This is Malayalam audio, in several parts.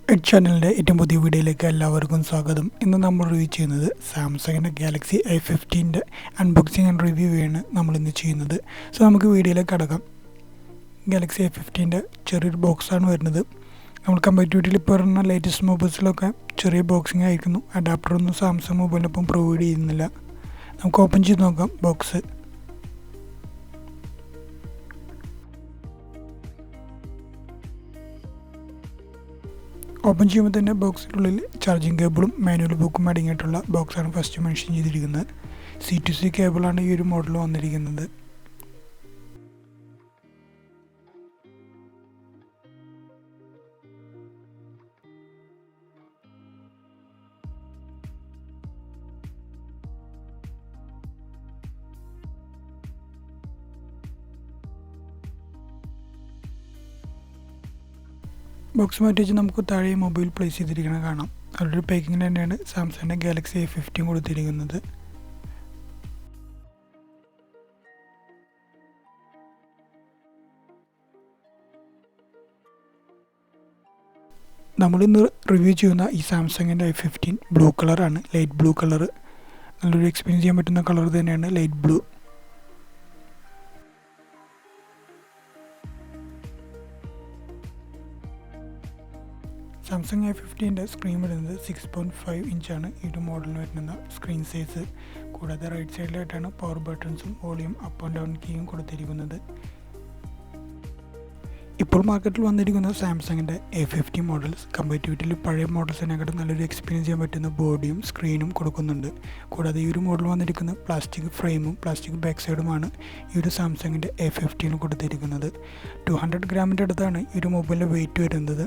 ചാനലിൻ്റെ ഏറ്റവും പുതിയ വീഡിയോയിലേക്ക് എല്ലാവർക്കും സ്വാഗതം. ഇന്ന് നമ്മൾ റിവ്യൂ ചെയ്യുന്നത് സാംസങ്ങിൻ്റെ Galaxy A15 unboxing and review ആണ് നമ്മളിന്ന് ചെയ്യുന്നത്. സോ നമുക്ക് വീഡിയോയിലേക്ക് കടക്കാം. ഗാലക്സി A15 ചെറിയൊരു ബോക്സാണ് വരുന്നത്. നമ്മൾ കമ്പാരിറ്റീവിറ്റിയിൽ ഇപ്പോൾ പറഞ്ഞ ലേറ്റസ്റ്റ് മൊബൈൽസിലൊക്കെ ചെറിയ ബോക്സിങ് ആയിരിക്കുന്നു. അഡാപ്റ്ററൊന്നും സാംസങ് മൊബൈലിനൊപ്പം പ്രൊവൈഡ് ചെയ്യുന്നില്ല. നമുക്ക് ഓപ്പൺ ചെയ്ത് നോക്കാം ബോക്സ്. ഓപ്പൺ ചെയ്യുമ്പോൾ തന്നെ ബോക്സിനുള്ളിൽ ചാർജിങ് കേബിളും മാനുവൽ ബുക്കും അടങ്ങിയിട്ടുള്ള ബോക്സാണ് ഫസ്റ്റ് മെൻഷൻ ചെയ്തിരിക്കുന്നത്. C2C കേബിളാണ് ഈ ഒരു മോഡൽ വന്നിരിക്കുന്നത്. ബോക്സ് മാറ്റി വെച്ച് നമുക്ക് താഴെ മൊബൈൽ പ്ലേസ് ചെയ്തിരിക്കുന്നത് കാണാം. നല്ലൊരു പാക്കിങ്ങിൽ തന്നെയാണ് സാംസങ്ങിൻ്റെ ഗാലക്സി A15 കൊടുത്തിരിക്കുന്നത്. നമ്മളിന്ന് റിവ്യൂ ചെയ്യുന്ന ഈ സാംസങ്ങിൻ്റെ A15 ബ്ലൂ കളറാണ്, ലൈറ്റ് ബ്ലൂ കളർ. നല്ലൊരു എക്സ്പീരിയൻസ് ചെയ്യാൻ പറ്റുന്ന കളർ തന്നെയാണ് light blue. Samsung A15 screen വരുന്നത് 6.5 ഇഞ്ചാണ് ഈ ഒരു മോഡലിന് വരുന്ന സ്ക്രീൻ സൈസ്. കൂടാതെ റൈറ്റ് സൈഡിലായിട്ടാണ് പവർ ബട്ടൺസും വോളിയം അപ്പ് ആൻഡ് ഡൗൺ കീയും കൊടുത്തിരിക്കുന്നത്. ഇപ്പോൾ മാർക്കറ്റിൽ വന്നിരിക്കുന്ന സാംസങ്ങിൻ്റെ A15 മോഡൽസ് കമ്പാരിറ്റീവിറ്റിയിൽ പഴയ മോഡൽസിനെക്കാട്ടും നല്ലൊരു എക്സ്പീരിയൻസ് ചെയ്യാൻ പറ്റുന്ന ബോഡിയും സ്ക്രീനും കൊടുക്കുന്നുണ്ട്. കൂടാതെ ഈ ഒരു മോഡൽ വന്നിരിക്കുന്ന പ്ലാസ്റ്റിക് ഫ്രെയിമും പ്ലാസ്റ്റിക് ബാക്ക് സൈഡുമാണ് ഈ ഒരു സാംസങ്ങിൻ്റെ A15 കൊടുത്തിരിക്കുന്നത്. 200 ഗ്രാമിൻ്റെ അടുത്താണ് ഈ ഒരു മൊബൈലിൻ്റെ വെയിറ്റ് വരുന്നത്.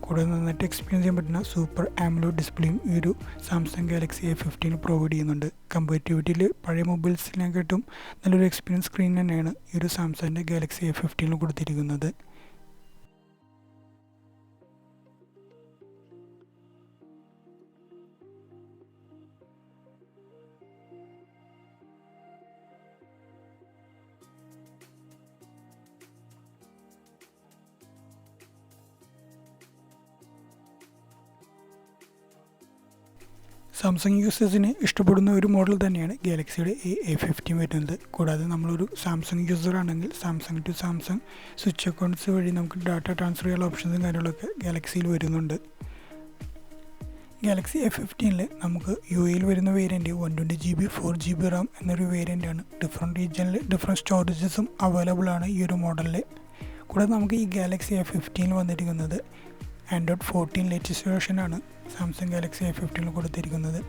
കൂടാതെ നന്നായിട്ട് എക്സ്പീരിയൻസ് ചെയ്യാൻ പറ്റുന്ന സൂപ്പർ ആംലോഡ് ഡിസ്പ്ലേയും ഈ ഒരു സാംസങ് ഗാലക്സി A15 പ്രൊവൈഡ് ചെയ്യുന്നുണ്ട്. കമ്പാരിറ്റീവിറ്റിയിൽ പഴയ മൊബൈൽസിനെക്കാട്ടും നല്ലൊരു എക്സ്പീരിയൻസ് സ്ക്രീൻ തന്നെയാണ് ഈ ഒരു സാംസങ്ങിൻ്റെ ഗാലക്സി A15 കൊടുത്തിരിക്കുന്നത്. സാംസങ് യൂസേഴ്സിന് ഇഷ്ടപ്പെടുന്ന ഒരു മോഡൽ തന്നെയാണ് ഗാലക്സിയുടെ ഈ A15 വരുന്നത്. കൂടാതെ നമ്മളൊരു സാംസങ് യൂസർ ആണെങ്കിൽ Samsung to Samsung switch accounts വഴി നമുക്ക് ഡാറ്റ ട്രാൻസ്ഫർ ചെയ്യാനുള്ള ഓപ്ഷൻസും കാര്യങ്ങളൊക്കെ ഗാലക്സിയിൽ വരുന്നുണ്ട്. ഗാലക്സി A15 നമുക്ക് UAE വരുന്ന വേരിയൻറ്റ് 120GB 4GB RAM എന്നൊരു വേരിയൻ്റാണ്. ഡിഫറെൻറ്റ് റീജിയനിൽ ഡിഫറെൻറ്റ് സ്റ്റോറേജസും അവൈലബിൾ ആണ് ഈ ഒരു മോഡലിൽ. കൂടാതെ നമുക്ക് ഈ ഗാലക്സി A15 വന്നിരിക്കുന്നത് ആൻഡ്രോയിഡ് 14 ലേറ്റസ്റ്റ് വേർഷനാണ് സാംസങ് ഗാലക്സി A15 കൊടുത്തിരിക്കുന്നത്.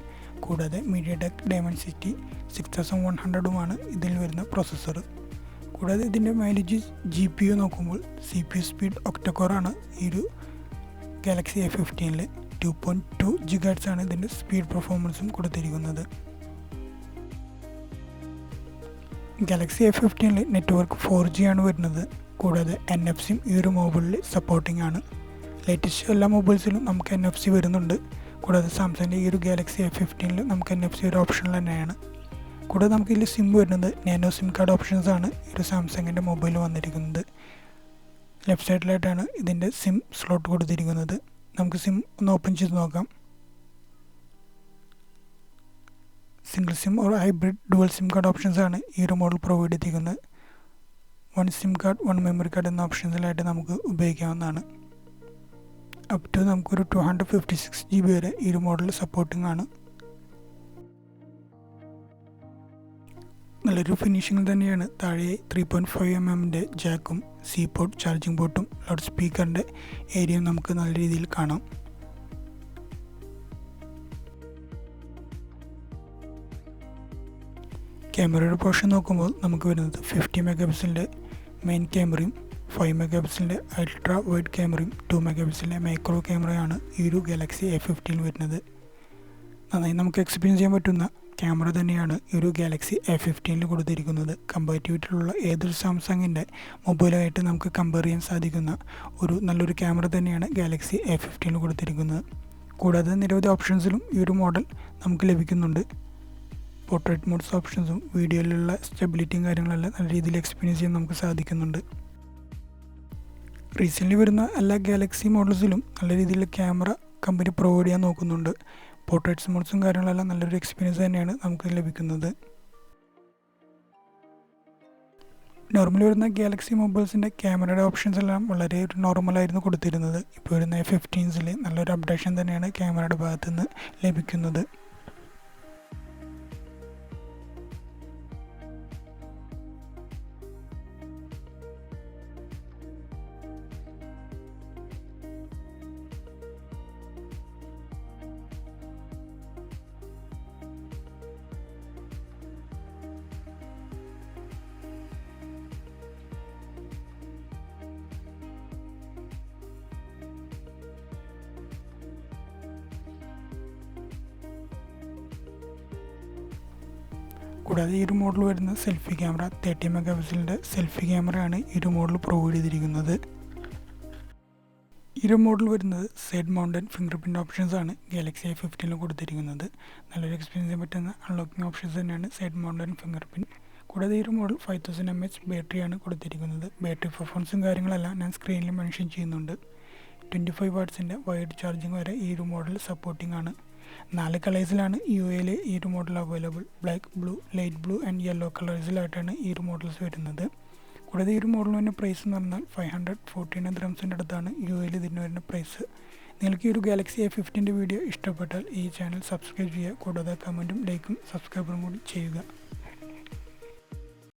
കൂടാതെ MediaTek Dimensity 6100 ഇതിൽ വരുന്ന പ്രോസസ്സർ. കൂടാതെ ഇതിൻ്റെ മൈലേജ് GPU നോക്കുമ്പോൾ CPU സ്പീഡ് ഒക്ടകോറാണ് ഈ ഒരു ഗാലക്സി A15. 2.2 GHz ആണ് ഇതിൻ്റെ സ്പീഡ് പെർഫോമൻസും കൊടുത്തിരിക്കുന്നത്. ഗാലക്സി A15 നെറ്റ്വർക്ക് 4G ആണ് വരുന്നത്. കൂടാതെ NFC ഈ ഒരു മൊബൈലിൽ സപ്പോർട്ടിംഗ് ആണ്. ലേറ്റസ്റ്റ് എല്ലാ മൊബൈൽസിലും നമുക്ക് NFC വരുന്നുണ്ട്. കൂടാതെ സാംസങ്ങിൻ്റെ ഈ ഒരു ഗാലക്സി A15 നമുക്ക് NFC ഒരു ഓപ്ഷൻ തന്നെയാണ്. കൂടാതെ നമുക്ക് ഇതിൽ സിം വരുന്നത് നാനോ സിം കാർഡ് ഓപ്ഷൻസ് ആണ് ഈ ഒരു സാംസങ്ങിൻ്റെ മൊബൈൽ വന്നിരിക്കുന്നത്. ലെഫ്റ്റ് സൈഡിലായിട്ടാണ് ഇതിൻ്റെ സിം സ്ലോട്ട് കൊടുത്തിരിക്കുന്നത്. നമുക്ക് സിം ഒന്ന് ഓപ്പൺ ചെയ്ത് നോക്കാം. Single SIM or hybrid dual SIM card options ആണ് ഈ ഒരു മോഡൽ പ്രൊവൈഡ് ചെയ്തിരിക്കുന്നത്. 1 സിം കാർഡ് 1 മെമ്മറി കാർഡ് എന്ന ഓപ്ഷൻസിലായിട്ട് നമുക്ക് ഉപയോഗിക്കാവുന്നതാണ്. അപ് ടു നമുക്കൊരു 256GB വരെ ഈ ഒരു മോഡൽ സപ്പോർട്ടിംഗ് ആണ്. നല്ലൊരു ഫിനിഷിംഗ് തന്നെയാണ്. താഴെ 3.5mm ജാക്കും C പോർട്ട് ചാർജിങ് പോർട്ടും ലൗഡ് സ്പീക്കറിൻ്റെ ഏരിയയും നമുക്ക് നല്ല രീതിയിൽ കാണാം. ക്യാമറയുടെ പോർഷൻ നോക്കുമ്പോൾ നമുക്ക് വരുന്നത് 50 മെഗാപിക്സലിൻ്റെ മെയിൻ ക്യാമറയും 5 മെഗാപിക്സലിൻ്റെ അൾട്രാ വൈഡ് ക്യാമറയും 2 മെഗാപിക്സലിൻ്റെ മൈക്രോ ക്യാമറയാണ് ഈ ഒരു ഗാലക്സി A15 വരുന്നത്. നന്നായി നമുക്ക് എക്സ്പീരിയൻസ് ചെയ്യാൻ പറ്റുന്ന ക്യാമറ തന്നെയാണ് ഈ ഒരു ഗാലക്സി A15 കൊടുത്തിരിക്കുന്നത്. കമ്പാരിറ്റീവിറ്റിയിലുള്ള ഏതൊരു സാംസങ്ങിൻ്റെ മൊബൈലായിട്ട് നമുക്ക് കമ്പയർ ചെയ്യാൻ സാധിക്കുന്ന ഒരു നല്ലൊരു ക്യാമറ തന്നെയാണ് ഗാലക്സി A15 കൊടുത്തിരിക്കുന്നത്. കൂടാതെ നിരവധി ഓപ്ഷൻസിലും ഈ ഒരു മോഡൽ നമുക്ക് ലഭിക്കുന്നുണ്ട്. പോർട്രേറ്റ് മോഡ്സ് ഓപ്ഷൻസും വീഡിയോയിലുള്ള സ്റ്റെബിലിറ്റിയും കാര്യങ്ങളെല്ലാം നല്ല രീതിയിൽ എക്സ്പീരിയൻസ് ചെയ്യാൻ നമുക്ക് സാധിക്കുന്നുണ്ട്. റീസെൻ്റ്ലി വരുന്ന എല്ലാ ഗാലക്സി മോഡൽസിലും നല്ല രീതിയിൽ ക്യാമറ കമ്പനി പ്രൊവൈഡ് ചെയ്യാൻ നോക്കുന്നുണ്ട്. പോർട്രേറ്റ്സ് മോഡ്സും കാര്യങ്ങളെല്ലാം നല്ലൊരു എക്സ്പീരിയൻസ് തന്നെയാണ് നമുക്ക് ലഭിക്കുന്നത്. നോർമലി വരുന്ന ഗാലക്സി മൊബൈൽസിൻ്റെ ക്യാമറയുടെ ഓപ്ഷൻസ് എല്ലാം വളരെ ഒരു നോർമലായിരുന്നു കൊടുത്തിരുന്നത്. ഇപ്പോൾ വരുന്ന A15 നല്ലൊരു അപ്ഡേഷൻ തന്നെയാണ് ക്യാമറയുടെ ഭാഗത്തു നിന്ന് ലഭിക്കുന്നത്. കൂടാതെ ഈ ഒരു മോഡൽ വരുന്ന സെൽഫി ക്യാമറ 30 മെഗാ പിക്സലിൻ്റെ സെൽഫി ക്യാമറയാണ് ഈ ഒരു മോഡൽ പ്രൊവൈഡ് ചെയ്തിരിക്കുന്നത്. ഈ ഒരു മോഡൽ വരുന്നത് side mountain finger print options ആണ് ഗാലക്സി A15 കൊടുത്തിരിക്കുന്നത്. നല്ലൊരു എക്സ്പീരിയൻസ് ചെയ്യാൻ പറ്റുന്ന അൺലോക്കിംഗ് ഓപ്ഷൻസ് തന്നെയാണ് സൈഡ് മൗണ്ടൻ ഫിംഗർ പ്രിൻറ്റ്. കൂടാതെ ഈ ഒരു മോഡൽ 5000 mAh ബാറ്ററിയാണ് കൊടുത്തിരിക്കുന്നത്. ബാറ്ററി പെർഫോമൻസും കാര്യങ്ങളെല്ലാം ഞാൻ സ്ക്രീനിൽ മെൻഷൻ ചെയ്യുന്നുണ്ട്. 25 വാട്ട്സിൻ്റെ വൈഡ് ചാർജിങ് വരെ ഈ ഒരു മോഡൽ സപ്പോർട്ടിംഗ് ആണ്. 4 കളേഴ്സിലാണ് UAയിൽ ഈ ഒരു model available. Black, blue, light blue and yellow കളേഴ്സിലായിട്ടാണ് ഈ ഒരു മോഡൽസ് വരുന്നത്. കൂടാതെ ഈ ഒരു മോഡലിന് വരുന്ന പ്രൈസ് എന്ന് പറഞ്ഞാൽ 514 ദിർഹംസിൻ്റെ അടുത്താണ് UAയിൽ ഇതിന് വരുന്ന പ്രൈസ്. നിങ്ങൾക്ക് ഈ ഒരു ഗാലക്സി A15 വീഡിയോ ഇഷ്ടപ്പെട്ടാൽ ഈ ചാനൽ സബ്സ്ക്രൈബ് ചെയ്യുക. കൂടാതെ കമൻറ്റും ലൈക്കും സബ്സ്ക്രൈബറും കൂടി ചെയ്യുക.